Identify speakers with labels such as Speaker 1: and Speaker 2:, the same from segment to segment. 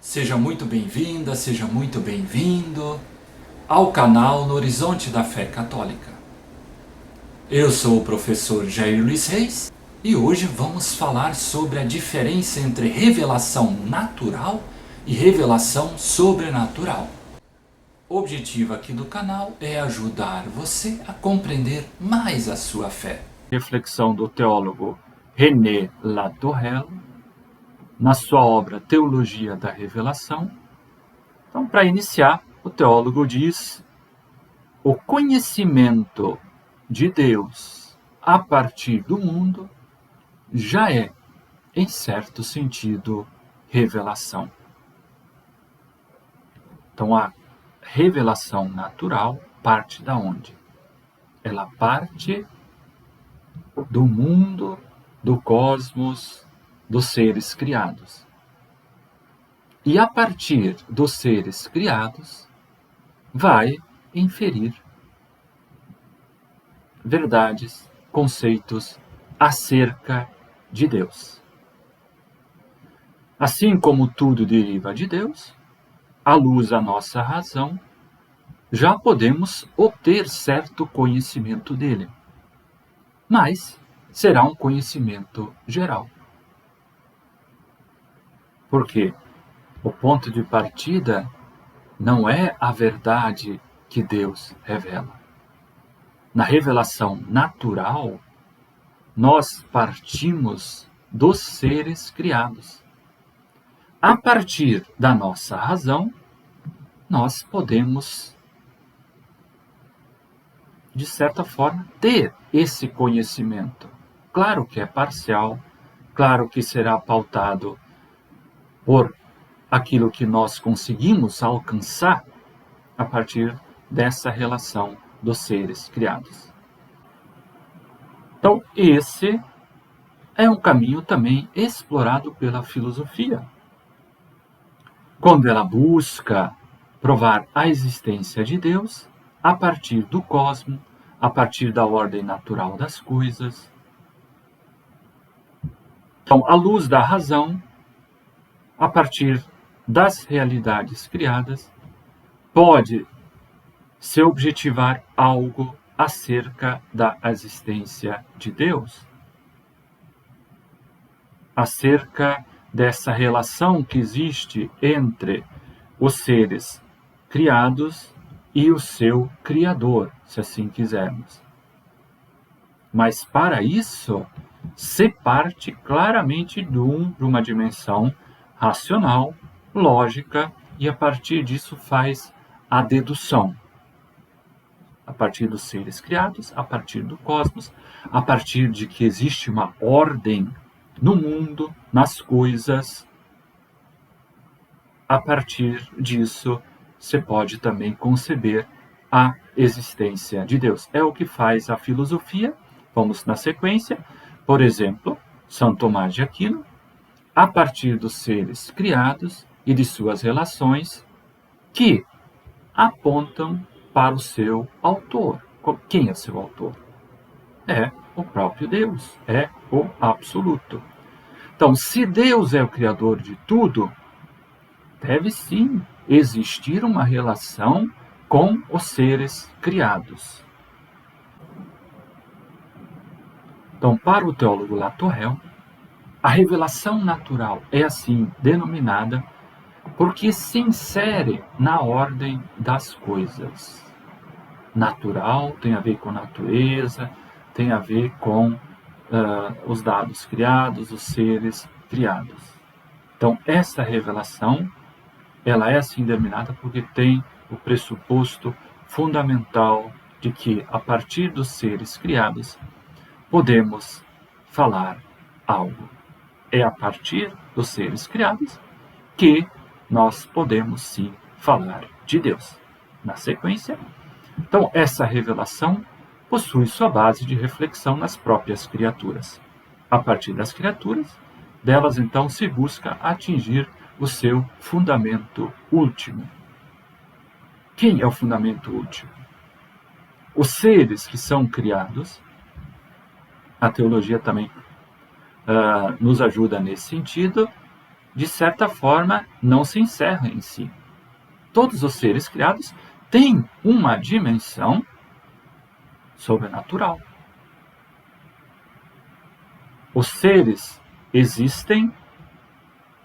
Speaker 1: Seja muito bem-vinda, seja muito bem-vindo ao canal No Horizonte da Fé Católica. Eu sou o professor Jair Luiz Reis e hoje vamos falar sobre a diferença entre revelação natural e revelação sobrenatural. O objetivo aqui do canal é ajudar você a compreender mais a sua fé. Reflexão do teólogo René Latourelle, na sua obra Teologia da Revelação. Então, para iniciar, o teólogo diz: o conhecimento de Deus a partir do mundo já é, em certo sentido, revelação. Então, a revelação natural parte da onde? Ela parte do mundo, do cosmos, dos seres criados. E a partir dos seres criados, vai inferir verdades, conceitos acerca de Deus. Assim como tudo deriva de Deus, à luz da nossa razão, já podemos obter certo conhecimento dele. Mas será um conhecimento geral. Por quê? O ponto de partida não é a verdade que Deus revela. Na revelação natural, nós partimos dos seres criados. A partir da nossa razão, nós podemos, de certa forma, ter esse conhecimento. Claro que é parcial, claro que será pautado por aquilo que nós conseguimos alcançar a partir dessa relação dos seres criados. Então, esse é um caminho também explorado pela filosofia, quando ela busca provar a existência de Deus a partir do cosmos, a partir da ordem natural das coisas. Então, à luz da razão, a partir das realidades criadas, pode-se objetivar algo acerca da existência de Deus, acerca dessa relação que existe entre os seres criados e o seu Criador, se assim quisermos. Mas para isso, se parte claramente de uma dimensão racional, lógica, e a partir disso faz a dedução. A partir dos seres criados, a partir do cosmos, a partir de que existe uma ordem no mundo, nas coisas. A partir disso, se pode também conceber a existência de Deus. É o que faz a filosofia. Vamos na sequência. Por exemplo, São Tomás de Aquino, a partir dos seres criados e de suas relações, que apontam para o seu autor. Quem é seu autor? É o próprio Deus, é o absoluto. Então, se Deus é o criador de tudo, deve sim existir uma relação com os seres criados. Então, para o teólogo Latourelle, a revelação natural é assim denominada porque se insere na ordem das coisas. Natural tem a ver com natureza, tem a ver com os dados criados, os seres criados. Então, essa revelação, ela é assim denominada porque tem o pressuposto fundamental de que, a partir dos seres criados, podemos falar algo. É a partir dos seres criados que nós podemos sim falar de Deus. Na sequência, então, essa revelação possui sua base de reflexão nas próprias criaturas. A partir das criaturas, delas então se busca atingir o seu fundamento último. Quem é o fundamento último? Os seres que são criados. A teologia também nos ajuda nesse sentido, de certa forma, não se encerra em si. Todos os seres criados têm uma dimensão sobrenatural. Os seres existem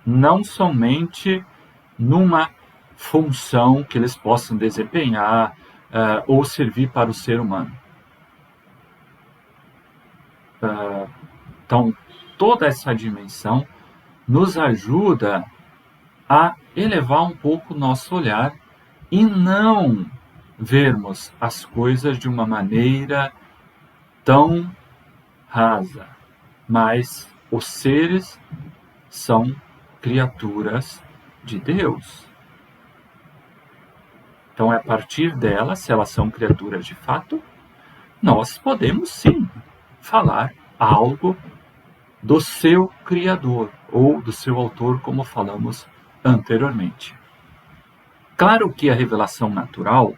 Speaker 1: não somente numa função que eles possam desempenhar ou servir para o ser humano. Então, toda essa dimensão nos ajuda a elevar um pouco o nosso olhar e não vermos as coisas de uma maneira tão rasa. Mas os seres são criaturas de Deus. Então, a partir delas, se elas são criaturas de fato, nós podemos sim falar algo do seu Criador ou do seu autor, como falamos anteriormente. Claro que a revelação natural,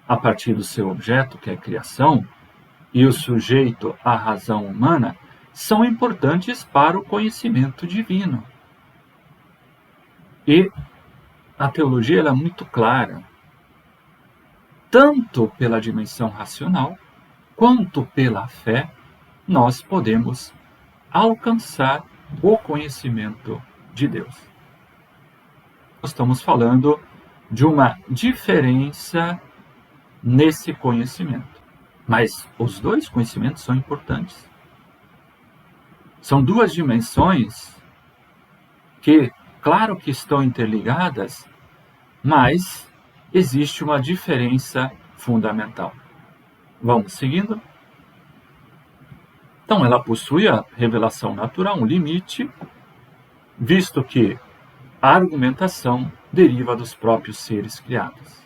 Speaker 1: a partir do seu objeto, que é a criação, e o sujeito, a razão humana, são importantes para o conhecimento divino. E a teologia é muito clara, tanto pela dimensão racional, quanto pela fé, nós podemos alcançar o conhecimento de Deus. Nós estamos falando de uma diferença nesse conhecimento. Mas os dois conhecimentos são importantes. São duas dimensões que, claro que estão interligadas, mas existe uma diferença fundamental. Vamos seguindo? Então, ela possui a revelação natural, um limite, visto que a argumentação deriva dos próprios seres criados.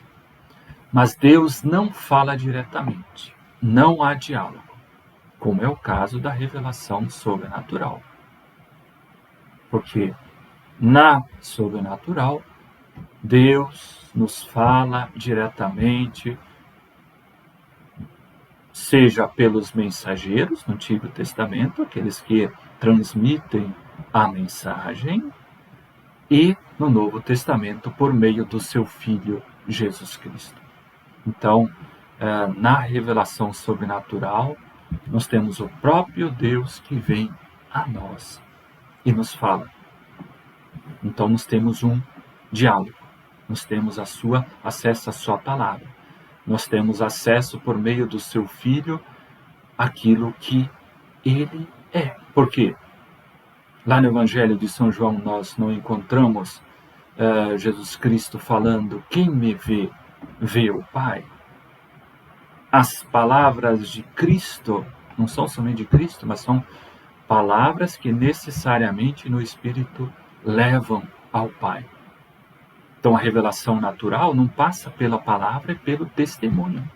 Speaker 1: Mas Deus não fala diretamente, não há diálogo, como é o caso da revelação sobrenatural. Porque na sobrenatural, Deus nos fala diretamente, seja pelos mensageiros no Antigo Testamento, aqueles que transmitem a mensagem, e no Novo Testamento por meio do seu Filho Jesus Cristo. Então, na revelação sobrenatural, nós temos o próprio Deus que vem a nós e nos fala. Então, nós temos um diálogo, nós temos acesso à sua palavra, nós temos acesso por meio do seu Filho àquilo que ele é. Por quê? Lá no Evangelho de São João nós não encontramos Jesus Cristo falando: quem me vê, vê o Pai. As palavras de Cristo não são somente de Cristo, mas são palavras que necessariamente no Espírito levam ao Pai. Então a revelação natural não passa pela palavra e pelo testemunho.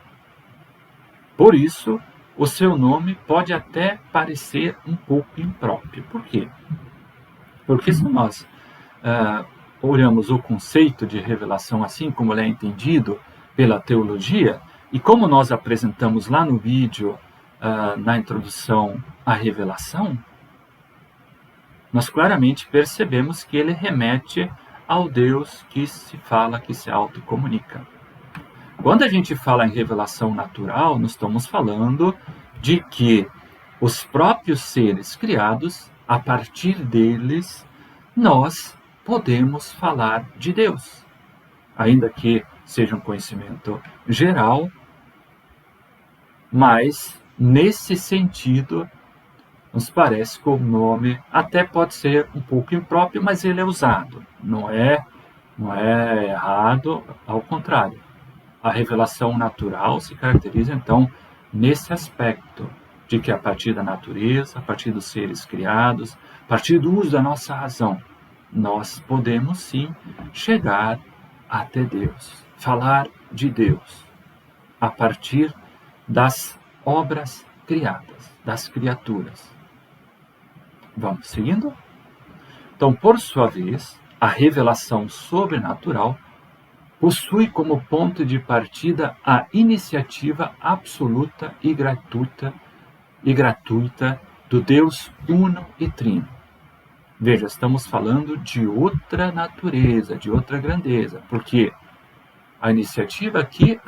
Speaker 1: Por isso, o seu nome pode até parecer um pouco impróprio. Por quê? Porque se nós olhamos o conceito de revelação assim como ele é entendido pela teologia, e como nós apresentamos lá no vídeo, na introdução à revelação, nós claramente percebemos que ele remete ao Deus que se fala, que se autocomunica. Quando a gente fala em revelação natural, nós estamos falando de que os próprios seres criados, a partir deles, nós podemos falar de Deus. Ainda que seja um conhecimento geral, mas nesse sentido, nos parece que o nome até pode ser um pouco impróprio, mas ele é usado. Não é errado, ao contrário. A revelação natural se caracteriza, então, nesse aspecto de que a partir da natureza, a partir dos seres criados, a partir do uso da nossa razão, nós podemos sim chegar até Deus, falar de Deus, a partir das obras criadas, das criaturas. Vamos seguindo? Então, por sua vez, a revelação sobrenatural possui como ponto de partida a iniciativa absoluta e gratuita do Deus uno e trino. Veja, estamos falando de outra natureza, de outra grandeza, porque a iniciativa aqui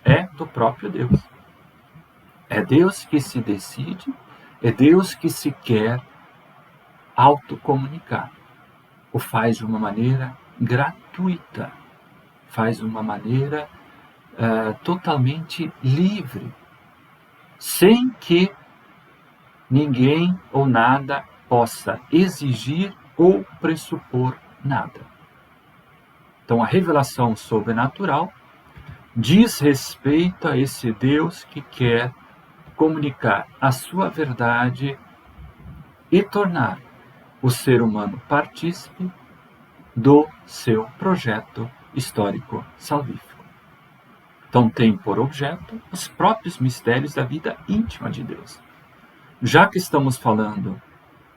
Speaker 1: é do próprio Deus. É Deus que se decide, é Deus que se quer autocomunicar. O faz de uma maneira gratuita, faz de uma maneira totalmente livre, sem que ninguém ou nada possa exigir ou pressupor nada. Então, a revelação sobrenatural diz respeito a esse Deus que quer comunicar a sua verdade e tornar o ser humano partícipe do seu projeto histórico salvífico. Então, tem por objeto os próprios mistérios da vida íntima de Deus. Já que estamos falando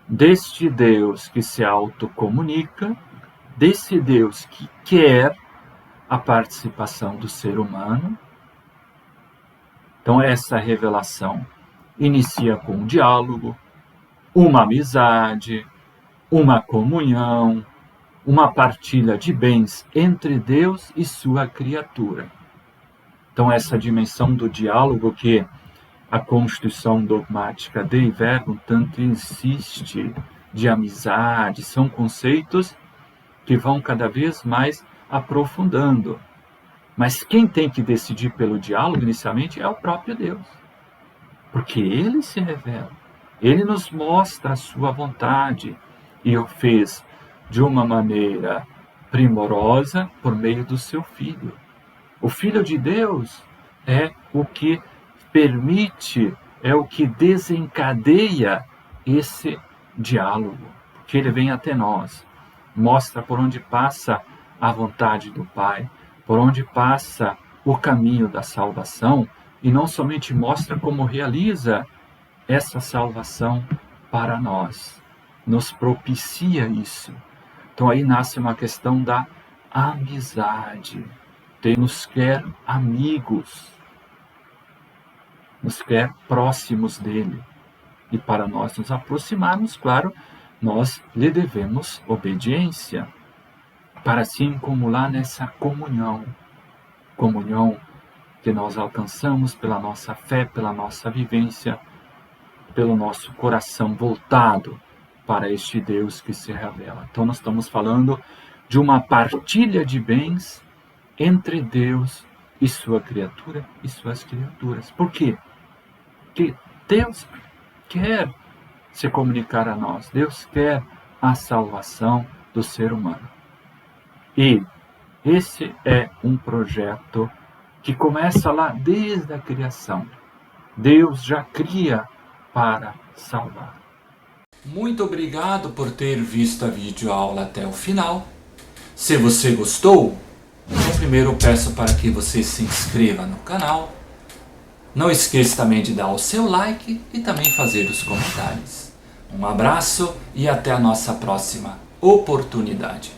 Speaker 1: deste Deus que se autocomunica, desse Deus que quer a participação do ser humano, então essa revelação inicia com um diálogo, uma amizade, uma comunhão, uma partilha de bens entre Deus e sua criatura. Então essa dimensão do diálogo que a Constituição dogmática Dei Verbum tanto insiste, de amizade, são conceitos que vão cada vez mais aprofundando. Mas quem tem que decidir pelo diálogo inicialmente é o próprio Deus. Porque Ele se revela, Ele nos mostra a sua vontade e o fez de uma maneira primorosa por meio do seu Filho. O Filho de Deus é o que permite, é o que desencadeia esse diálogo, porque ele vem até nós, mostra por onde passa a vontade do Pai, por onde passa o caminho da salvação, e não somente mostra como realiza essa salvação para nós, nos propicia isso. Então aí nasce uma questão da amizade. Deus nos quer amigos, nos quer próximos dele. E para nós nos aproximarmos, claro, nós lhe devemos obediência, para se acumular nessa comunhão que nós alcançamos pela nossa fé, pela nossa vivência, pelo nosso coração voltado para este Deus que se revela. Então nós estamos falando de uma partilha de bens entre Deus e sua criatura e suas criaturas. Por quê? Porque Deus quer se comunicar a nós. Deus quer a salvação do ser humano. E esse é um projeto que começa lá desde a criação. Deus já cria para salvar. Muito obrigado por ter visto a videoaula até o final. Se você gostou, primeiro peço para que você se inscreva no canal. Não esqueça também de dar o seu like e também fazer os comentários. Um abraço e até a nossa próxima oportunidade.